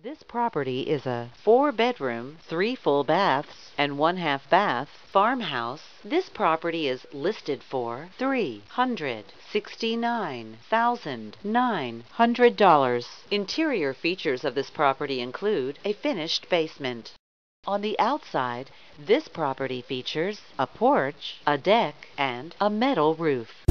This property is a 4-bedroom, 3 full baths, and 1/2 bath farmhouse. This property is listed for $369,900. Interior features of this property include a finished basement. On the outside, this property features a porch, a deck, and a metal roof.